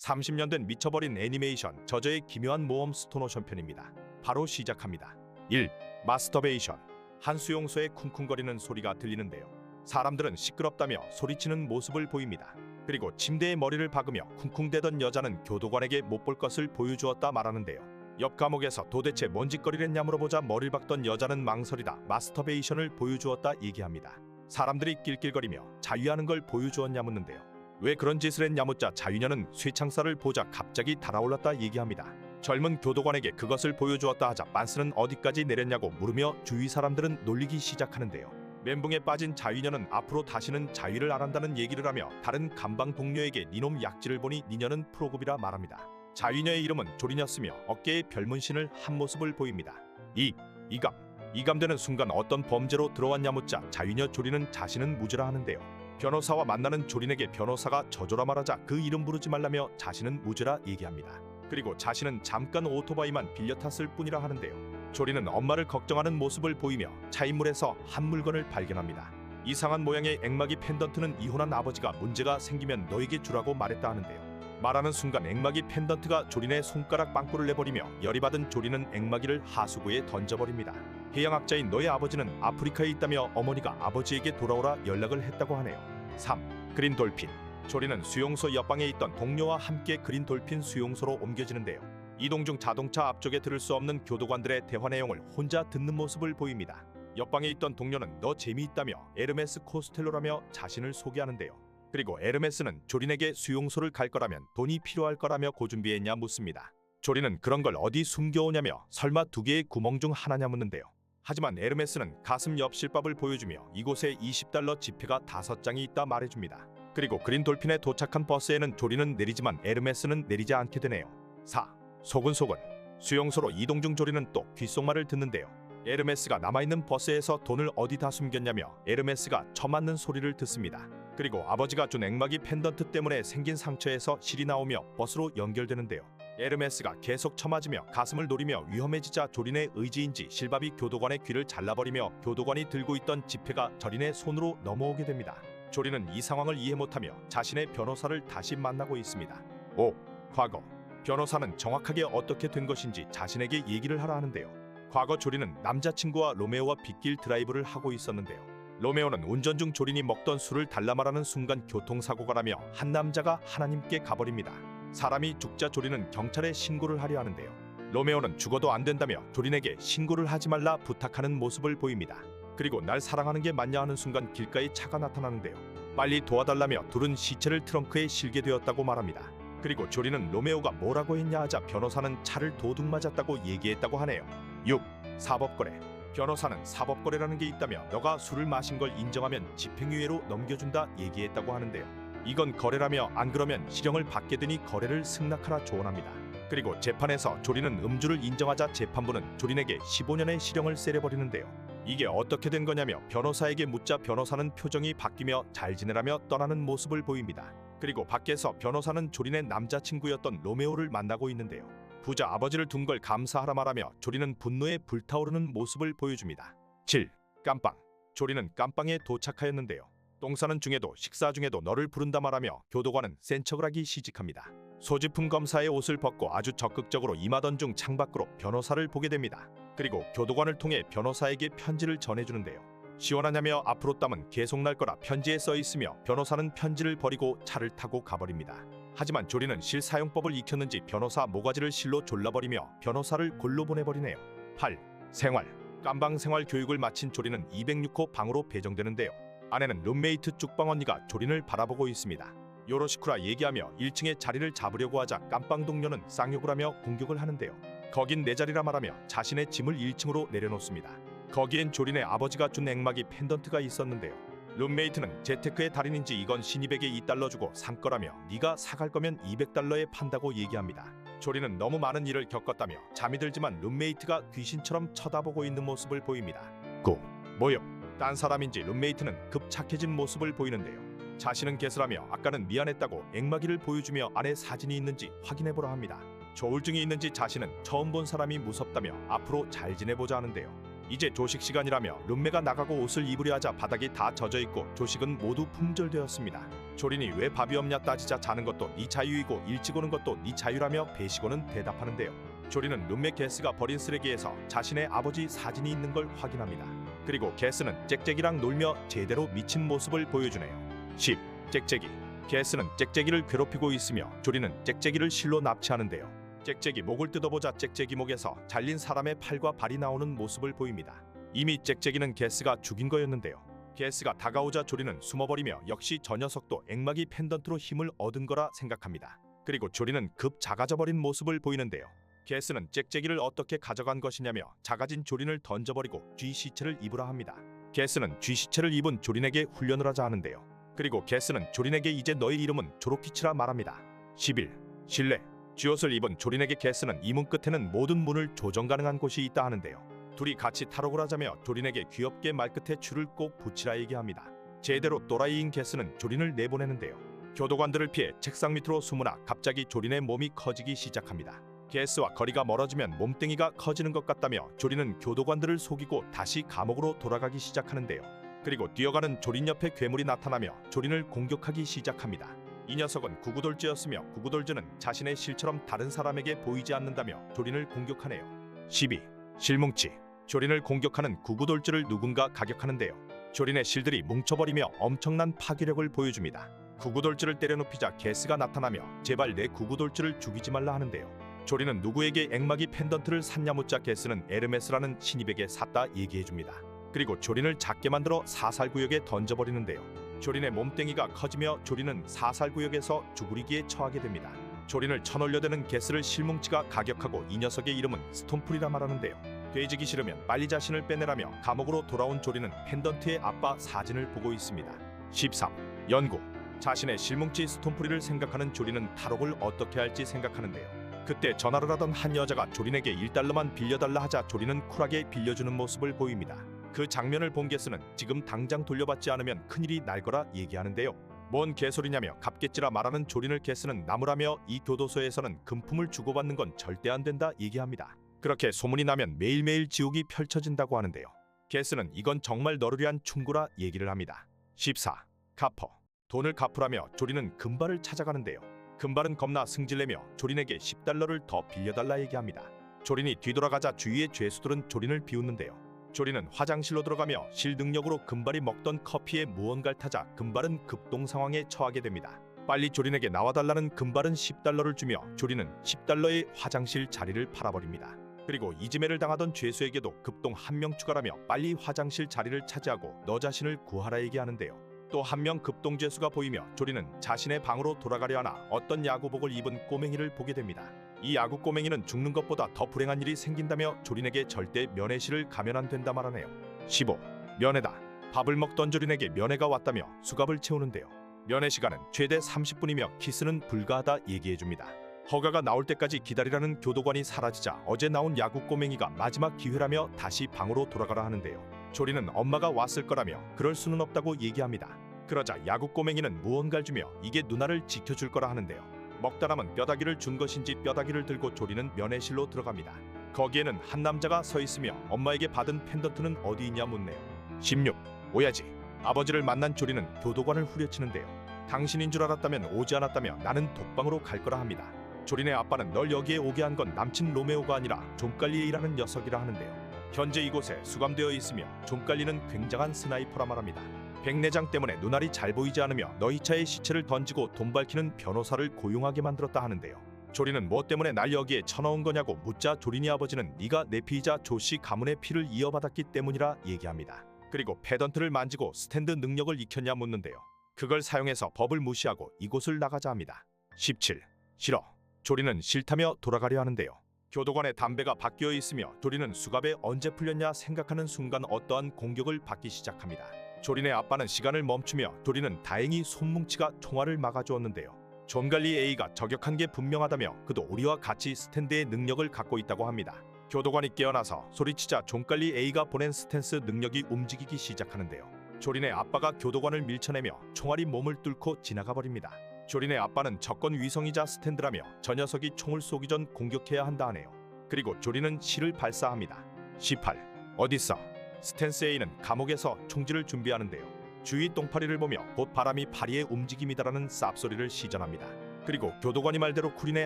30년 된 미쳐버린 애니메이션 저저의 기묘한 모험 스톱모션 편입니다. 바로 시작합니다. 1. 마스터베이션. 한 수용소에 쿵쿵거리는 소리가 들리는데요. 사람들은 시끄럽다며 소리치는 모습을 보입니다. 그리고 침대에 머리를 박으며 쿵쿵대던 여자는 교도관에게 못 볼 것을 보여주었다 말하는데요. 옆 감옥에서 도대체 뭔 짓거리랬냐 물어보자 머리를 박던 여자는 망설이다 마스터베이션을 보여주었다 얘기합니다. 사람들이 낄낄거리며 자위하는 걸 보여주었냐 묻는데요. 왜 그런 짓을 했냐 묻자 자위녀는 쇠창살을 보자 갑자기 달아올랐다 얘기합니다. 젊은 교도관에게 그것을 보여주었다 하자 빤스는 어디까지 내렸냐고 물으며 주위 사람들은 놀리기 시작하는데요. 멘붕에 빠진 자위녀는 앞으로 다시는 자위를 안 한다는 얘기를 하며 다른 감방 동료에게 니놈 약지를 보니 니녀는 프로급이라 말합니다. 자위녀의 이름은 조리녀쓰며 어깨에 별문신을 한 모습을 보입니다. 2. 이감. 이감되는 순간 어떤 범죄로 들어왔냐 묻자 자위녀 조리는 자신은 무죄라 하는데요. 변호사와 만나는 조린에게 변호사가 저조라 말하자 그 이름 부르지 말라며 자신은 무죄라 얘기합니다. 그리고 자신은 잠깐 오토바이만 빌려 탔을 뿐이라 하는데요. 조린은 엄마를 걱정하는 모습을 보이며 차인물에서 한 물건을 발견합니다. 이상한 모양의 앵마기 펜던트는 이혼한 아버지가 문제가 생기면 너에게 주라고 말했다 하는데요. 말하는 순간 앵마기 펜던트가 조린의 손가락 빵꾸를 내버리며 열이 받은 조린은 앵마기를 하수구에 던져버립니다. 해양학자인 너의 아버지는 아프리카에 있다며 어머니가 아버지에게 돌아오라 연락을 했다고 하네요. 3. 그린 돌핀. 조린은 수용소 옆방에 있던 동료와 함께 그린 돌핀 수용소로 옮겨지는데요. 이동 중 자동차 앞쪽에 들을 수 없는 교도관들의 대화 내용을 혼자 듣는 모습을 보입니다. 옆방에 있던 동료는 너 재미있다며 에르메스 코스텔로라며 자신을 소개하는데요. 그리고 에르메스는 조린에게 수용소를 갈 거라면 돈이 필요할 거라며 고준비했냐 묻습니다. 조린은 그런 걸 어디 숨겨오냐며 설마 2개의 구멍 중 하나냐 묻는데요. 하지만 에르메스는 가슴 옆 실밥을 보여주며 이곳에 20달러 지폐가 5장이 있다 말해줍니다. 그리고 그린 돌핀에 도착한 버스에는 조린은 내리지만 에르메스는 내리지 않게 되네요. 4. 소근소근. 수용소로 이동 중 조린은 또 귓속말을 듣는데요. 에르메스가 남아있는 버스에서 돈을 어디다 숨겼냐며 에르메스가 처맞는 소리를 듣습니다. 그리고 아버지가 준 앵마기 펜던트 때문에 생긴 상처에서 실이 나오며 버스로 연결되는데요. 에르메스가 계속 처맞으며 가슴을 노리며 위험해지자 조린의 의지인지 실밥이 교도관의 귀를 잘라버리며 교도관이 들고 있던 지폐가 조린의 손으로 넘어오게 됩니다. 조린은 이 상황을 이해 못하며 자신의 변호사를 다시 만나고 있습니다. 5. 과거. 변호사는 정확하게 어떻게 된 것인지 자신에게 얘기를 하라 하는데요. 과거 조린은 남자친구와 로메오와 빗길 드라이브를 하고 있었는데요. 로메오는 운전 중 조린이 먹던 술을 달라 말하는 순간 교통사고가 나며 한 남자가 하나님께 가버립니다. 사람이 죽자 조린은 경찰에 신고를 하려 하는데요. 로메오는 죽어도 안 된다며 조린에게 신고를 하지 말라 부탁하는 모습을 보입니다. 그리고 날 사랑하는 게 맞냐 하는 순간 길가에 차가 나타나는데요. 빨리 도와달라며 둘은 시체를 트렁크에 실게 되었다고 말합니다. 그리고 조린은 로메오가 뭐라고 했냐 하자 변호사는 차를 도둑 맞았다고 얘기했다고 하네요. 6. 사법거래. 변호사는 사법거래라는 게 있다며 너가 술을 마신 걸 인정하면 집행유예로 넘겨준다 얘기했다고 하는데요. 이건 거래라며 안 그러면 실형을 받게 되니 거래를 승낙하라 조언합니다. 그리고 재판에서 조린은 음주를 인정하자 재판부는 조린에게 15년의 실형을 세려버리는데요. 이게 어떻게 된 거냐며 변호사에게 묻자 변호사는 표정이 바뀌며 잘 지내라며 떠나는 모습을 보입니다. 그리고 밖에서 변호사는 조린의 남자친구였던 로메오를 만나고 있는데요. 부자 아버지를 둔 걸 감사하라 말하며 조린은 분노에 불타오르는 모습을 보여줍니다. 7. 깜빵. 조린은 깜빵에 도착하였는데요. 똥 싸는 중에도 식사 중에도 너를 부른다 말하며 교도관은 센 척을 하기 시작합니다. 소지품 검사의 옷을 벗고 아주 적극적으로 임하던 중 창밖으로 변호사를 보게 됩니다. 그리고 교도관을 통해 변호사에게 편지를 전해주는데요. 시원하냐며 앞으로 땀은 계속 날 거라 편지에 써 있으며 변호사는 편지를 버리고 차를 타고 가버립니다. 하지만 조린은 실 사용법을 익혔는지 변호사 모가지를 실로 졸라버리며 변호사를 골로 보내버리네요. 8. 생활. 깜방 생활 교육을 마친 조린은 206호 방으로 배정되는데요. 아내는 룸메이트 쭉방 언니가 조린을 바라보고 있습니다. 요로시쿠라 얘기하며 1층에 자리를 잡으려고 하자 깜빵 동료는 쌍욕을 하며 공격을 하는데요. 거긴 내 자리라 말하며 자신의 짐을 1층으로 내려놓습니다. 거기엔 조린의 아버지가 준 앵마기 펜던트가 있었는데요. 룸메이트는 재테크의 달인인지 이건 신입에게 2달러 주고 산 거라며 네가 사갈 거면 200달러에 판다고 얘기합니다. 조린은 너무 많은 일을 겪었다며 잠이 들지만 룸메이트가 귀신처럼 쳐다보고 있는 모습을 보입니다. 9. 모욕. 딴 사람인지 룸메이트는 급 착해진 모습을 보이는데요. 자신은 개슬하며 아까는 미안했다고 앵마기를 보여주며 안에 사진이 있는지 확인해보라 합니다. 조울증이 있는지 자신은 처음 본 사람이 무섭다며 앞으로 잘 지내보자 하는데요. 이제 조식 시간이라며 룸메가 나가고 옷을 입으려 하자 바닥이 다 젖어있고 조식은 모두 품절되었습니다. 조린이 왜 밥이 없냐 따지자 자는 것도 네 자유이고 일찍 오는 것도 네 자유라며 배시고는 대답하는데요. 조린은 룸메 게스가 버린 쓰레기에서 자신의 아버지 사진이 있는 걸 확인합니다. 그리고 게스는 짹짹이랑 놀며 제대로 미친 모습을 보여주네요. 10. 짹짹이. 게스는 짹짹이를 괴롭히고 있으며 조린은 짹짹이를 실로 납치하는데요. 짹짹이 목을 뜯어보자 짹짹이 목에서 잘린 사람의 팔과 발이 나오는 모습을 보입니다. 이미 짹짹이는 게스가 죽인 거였는데요. 게스가 다가오자 조린은 숨어버리며 역시 저 녀석도 앵마기 펜던트로 힘을 얻은 거라 생각합니다. 그리고 조린은 급 작아져버린 모습을 보이는데요. 게스는 짹짹이를 어떻게 가져간 것이냐며 작아진 조린을 던져버리고 쥐 시체를 입으라 합니다. 게스는 쥐 시체를 입은 조린에게 훈련을 하자 하는데요. 그리고 게스는 조린에게 이제 너의 이름은 조로키치라 말합니다. 11. 실내. 쥐옷을 입은 조린에게 게스는 이 문 끝에는 모든 문을 조정 가능한 곳이 있다 하는데요. 둘이 같이 탈옥을 하자며 조린에게 귀엽게 말끝에 줄을 꼭 붙이라 얘기합니다. 제대로 또라이인 게스는 조린을 내보내는데요. 교도관들을 피해 책상 밑으로 숨으나 갑자기 조린의 몸이 커지기 시작합니다. 게스와 거리가 멀어지면 몸뚱이가 커지는 것 같다며 조린은 교도관들을 속이고 다시 감옥으로 돌아가기 시작하는데요. 그리고 뛰어가는 조린 옆에 괴물이 나타나며 조린을 공격하기 시작합니다. 이 녀석은 구구돌즈였으며 구구돌즈는 자신의 실처럼 다른 사람에게 보이지 않는다며 조린을 공격하네요. 12. 실뭉치. 조린을 공격하는 구구돌즈를 누군가 가격하는데요. 조린의 실들이 뭉쳐버리며 엄청난 파괴력을 보여줍니다. 구구돌즈를 때려눕히자 게스가 나타나며 제발 내 구구돌즈를 죽이지 말라 하는데요. 조린은 누구에게 앵마기 펜던트를 샀냐 묻자 게스는 에르메스라는 신입에게 샀다 얘기해줍니다. 그리고 조린을 작게 만들어 사살구역에 던져버리는데요. 조린의 몸뚱이가 커지며 조린은 사살구역에서 죽으리기에 처하게 됩니다. 조린을 쳐놀려대는 게스를 실뭉치가 가격하고 이 녀석의 이름은 스톰풀이라 말하는데요. 돼지기 싫으면 빨리 자신을 빼내라며 감옥으로 돌아온 조린은 펜던트의 아빠 사진을 보고 있습니다. 13. 연구. 자신의 실뭉치 스톰풀이를 생각하는 조린은 탈옥을 어떻게 할지 생각하는데요. 그때 전화를 하던 한 여자가 조린에게 1달러만 빌려달라 하자 조린은 쿨하게 빌려주는 모습을 보입니다. 그 장면을 본 게스는 지금 당장 돌려받지 않으면 큰일이 날 거라 얘기하는데요. 뭔 개소리냐며 갑겠지라 말하는 조린을 게스는 나무라며 이 교도소에서는 금품을 주고받는 건 절대 안 된다 얘기합니다. 그렇게 소문이 나면 매일매일 지옥이 펼쳐진다고 하는데요. 게스는 이건 정말 너를 위한 충고라 얘기를 합니다. 14. 갚어. 돈을 갚으라며 조린은 금발을 찾아가는데요. 금발은 겁나 승질내며 조린에게 10달러를 더 빌려달라 얘기합니다. 조린이 뒤돌아가자 주위의 죄수들은 조린을 비웃는데요. 조린은 화장실로 들어가며 실 능력으로 금발이 먹던 커피에 무언가를 타자 금발은 급동 상황에 처하게 됩니다. 빨리 조린에게 나와달라는 금발은 10달러를 주며 조린은 10달러의 화장실 자리를 팔아버립니다. 그리고 이지매를 당하던 죄수에게도 급동 한 명 추가라며 빨리 화장실 자리를 차지하고 너 자신을 구하라 얘기하는데요. 또 한 명 급동 죄수가 보이며 조린은 자신의 방으로 돌아가려 하나 어떤 야구복을 입은 꼬맹이를 보게 됩니다. 이 야구 꼬맹이는 죽는 것보다 더 불행한 일이 생긴다며 조린에게 절대 면회실을 가면 안 된다 말하네요. 15. 면회다. 밥을 먹던 조린에게 면회가 왔다며 수갑을 채우는데요. 면회 시간은 최대 30분이며 키스는 불가하다 얘기해줍니다. 허가가 나올 때까지 기다리라는 교도관이 사라지자 어제 나온 야구 꼬맹이가 마지막 기회라며 다시 방으로 돌아가라 하는데요. 조린은 엄마가 왔을 거라며 그럴 수는 없다고 얘기합니다. 그러자 야구 꼬맹이는 무언가를 주며 이게 누나를 지켜줄 거라 하는데요. 먹다 남은 뼈다귀를 준 것인지 뼈다귀를 들고 조린은 면회실로 들어갑니다. 거기에는 한 남자가 서 있으며 엄마에게 받은 펜던트는 어디 있냐 묻네요. 16. 오야지. 아버지를 만난 조린은 교도관을 후려치는데요. 당신인 줄 알았다면 오지 않았다며 나는 독방으로 갈 거라 합니다. 조린의 아빠는 널 여기에 오게 한 건 남친 로메오가 아니라 좀깔리에 일하는 녀석이라 하는데요. 현재 이곳에 수감되어 있으며 좀깔리는 굉장한 스나이퍼라 말합니다. 백내장 때문에 눈알이 잘 보이지 않으며 너희 차에 시체를 던지고 돈 밝히는 변호사를 고용하게 만들었다 하는데요. 조린은 뭐 때문에 날 여기에 쳐넣은 거냐고 묻자 조린이 아버지는 네가 내 피의자 조씨 가문의 피를 이어받았기 때문이라 얘기합니다. 그리고 패던트를 만지고 스탠드 능력을 익혔냐 묻는데요. 그걸 사용해서 법을 무시하고 이곳을 나가자 합니다. 17. 싫어. 조린은 싫다며 돌아가려 하는데요. 교도관의 담배가 바뀌어 있으며 조린은 수갑에 언제 풀렸냐 생각하는 순간 어떠한 공격을 받기 시작합니다. 조린의 아빠는 시간을 멈추며 조린은 다행히 손뭉치가 총알을 막아주었는데요. 존갈리 A가 저격한 게 분명하다며 그도 우리와 같이 스탠드의 능력을 갖고 있다고 합니다. 교도관이 깨어나서 소리치자 존갈리 A가 보낸 스탠스 능력이 움직이기 시작하는데요. 조린의 아빠가 교도관을 밀쳐내며 총알이 몸을 뚫고 지나가 버립니다. 조린의 아빠는 적건 위성이자 스탠드라며 저 녀석이 총을 쏘기 전 공격해야 한다 하네요. 그리고 조린은 실을 발사합니다. 18. 어디서? 스탠스 A는 감옥에서 총질을 준비하는데요. 주위 똥파리를 보며 곧 바람이 파리의 움직임이다라는 쌉소리를 시전합니다. 그리고 교도관이 말대로 쿠린의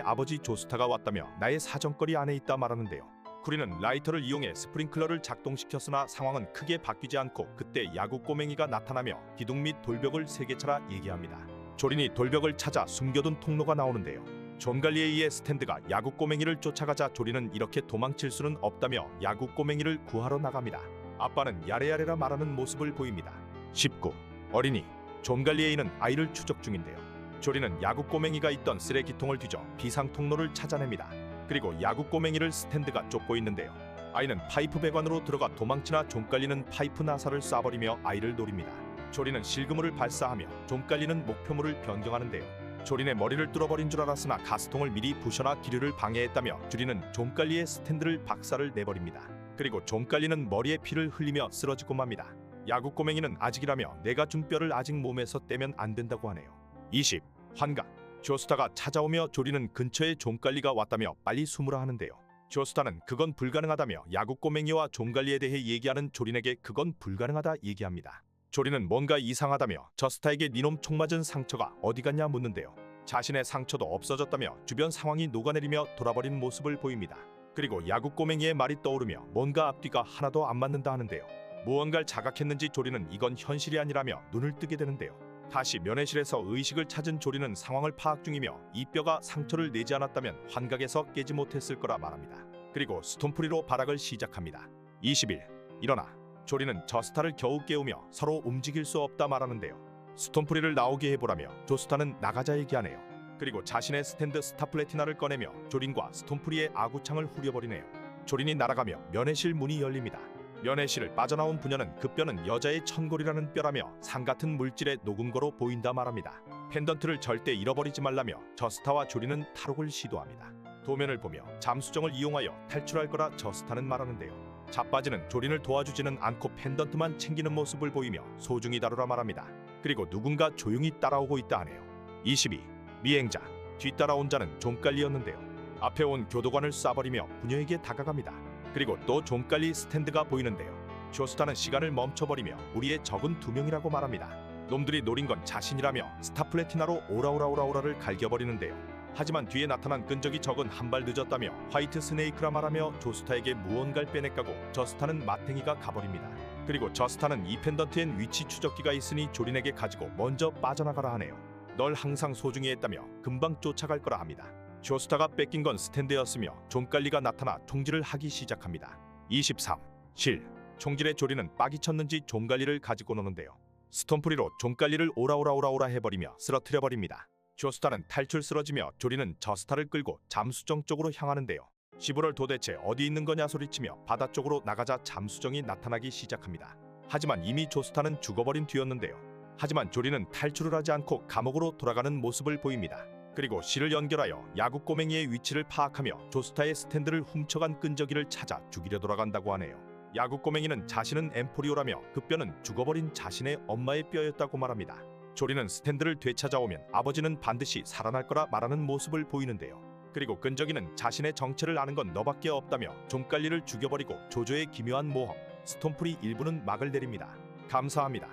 아버지 조스타가 왔다며 나의 사정거리 안에 있다 말하는데요. 쿠린은 라이터를 이용해 스프링클러를 작동시켰으나 상황은 크게 바뀌지 않고 그때 야구 꼬맹이가 나타나며 기둥 및 돌벽을 3개 차라 얘기합니다. 조린이 돌벽을 찾아 숨겨둔 통로가 나오는데요. 존 갈리에 의해 스탠드가 야구 꼬맹이를 쫓아가자 조린은 이렇게 도망칠 수는 없다며 야구 꼬맹이를 구하러 나갑니다. 아빠는 야래야래라 말하는 모습을 보입니다. 19. 어린이 존 갈리에이는 아이를 추적 중인데요. 조린은 야구 꼬맹이가 있던 쓰레기통을 뒤져 비상 통로를 찾아냅니다. 그리고 야구 꼬맹이를 스탠드가 쫓고 있는데요. 아이는 파이프 배관으로 들어가 도망치나 존 갈리는 파이프 나사를 쏴버리며 아이를 노립니다. 조린은 실그물을 발사하며 존 갈리는 목표물을 변경하는데요. 조린의 머리를 뚫어버린 줄 알았으나 가스통을 미리 부셔놔 기류를 방해했다며 조린은 존 갈리의 스탠드를 박살을 내버립니다. 그리고 존 갈리는 머리에 피를 흘리며 쓰러지고 맙니다. 야구 꼬맹이는 아직이라며 내가 준 뼈를 아직 몸에서 떼면 안 된다고 하네요. 20. 환각 조스타가 찾아오며 조린은 근처에 존 갈리가 왔다며 빨리 숨으라 하는데요. 조스타는 그건 불가능하다며 야구 꼬맹이와 존 갈리에 대해 얘기하는 조린에게 그건 불가능하다 얘기합니다. 조린은 뭔가 이상하다며 저스타에게 니놈 총 맞은 상처가 어디 갔냐 묻는데요. 자신의 상처도 없어졌다며 주변 상황이 녹아내리며 돌아버린 모습을 보입니다. 그리고 야구 꼬맹이의 말이 떠오르며 뭔가 앞뒤가 하나도 안 맞는다 하는데요. 무언가를 자각했는지 조린은 이건 현실이 아니라며 눈을 뜨게 되는데요. 다시 면회실에서 의식을 찾은 조린은 상황을 파악 중이며 이 뼈가 상처를 내지 않았다면 환각에서 깨지 못했을 거라 말합니다. 그리고 스톤프리로 발악을 시작합니다. 21. 일어나. 조린은 저스타를 겨우 깨우며 서로 움직일 수 없다 말하는데요. 스톤프리를 나오게 해보라며 조스타는 나가자 얘기하네요. 그리고 자신의 스탠드 스타플래티나를 꺼내며 조린과 스톤프리의 아구창을 후려버리네요. 조린이 날아가며 면회실 문이 열립니다. 면회실을 빠져나온 부녀는 그 뼈는 여자의 천골이라는 뼈라며 상같은 물질의 녹은 거로 보인다 말합니다. 펜던트를 절대 잃어버리지 말라며 저스타와 조린은 탈옥을 시도합니다. 도면을 보며 잠수정을 이용하여 탈출할 거라 저스타는 말하는데요. 자빠지는 조린을 도와주지는 않고 펜던트만 챙기는 모습을 보이며 소중히 다루라 말합니다. 그리고 누군가 조용히 따라오고 있다 하네요. 22. 미행자 뒤따라온 자는 존 갈리였는데요. 앞에 온 교도관을 쏴버리며 부녀에게 다가갑니다. 그리고 또 존 갈리 스탠드가 보이는데요. 조스타는 시간을 멈춰버리며 우리의 적은 2명이라고 말합니다. 놈들이 노린 건 자신이라며 스타플래티나로 오라오라오라오라를 갈겨버리는데요. 하지만 뒤에 나타난 끈적이 적은 한 발 늦었다며 화이트 스네이크라 말하며 조스타에게 무언가를 빼내까고 저스타는 마탱이가 가버립니다. 그리고 저스타는 이 펜던트엔 위치 추적기가 있으니 조린에게 가지고 먼저 빠져나가라 하네요. 널 항상 소중히 했다며 금방 쫓아갈 거라 합니다. 조스타가 뺏긴 건 스탠드였으며 존 갈리가 나타나 총질을 하기 시작합니다. 23. 실 총질의 조린은 빡이 쳤는지 존 갈리를 가지고 노는데요. 스톤프리로 존 갈리를 오라오라오라오라 해버리며 쓰러뜨려버립니다. 조스타는 탈출 쓰러지며 조린은 저스타를 끌고 잠수정 쪽으로 향하는데요. 시부럴 도대체 어디 있는 거냐 소리치며 바다 쪽으로 나가자 잠수정이 나타나기 시작합니다. 하지만 이미 조스타는 죽어버린 뒤였는데요. 하지만 조린은 탈출을 하지 않고 감옥으로 돌아가는 모습을 보입니다. 그리고 실을 연결하여 야구 꼬맹이의 위치를 파악하며 조스타의 스탠드를 훔쳐간 끈적이를 찾아 죽이려 돌아간다고 하네요. 야구 꼬맹이는 자신은 엠포리오라며 그 뼈는 죽어버린 자신의 엄마의 뼈였다고 말합니다. 조린은 스탠드를 되찾아오면 아버지는 반드시 살아날 거라 말하는 모습을 보이는데요. 그리고 끈적이는 자신의 정체를 아는 건 너밖에 없다며 존 갈리를 죽여버리고 조조의 기묘한 모험 스톤프리 1부는 막을 내립니다. 감사합니다.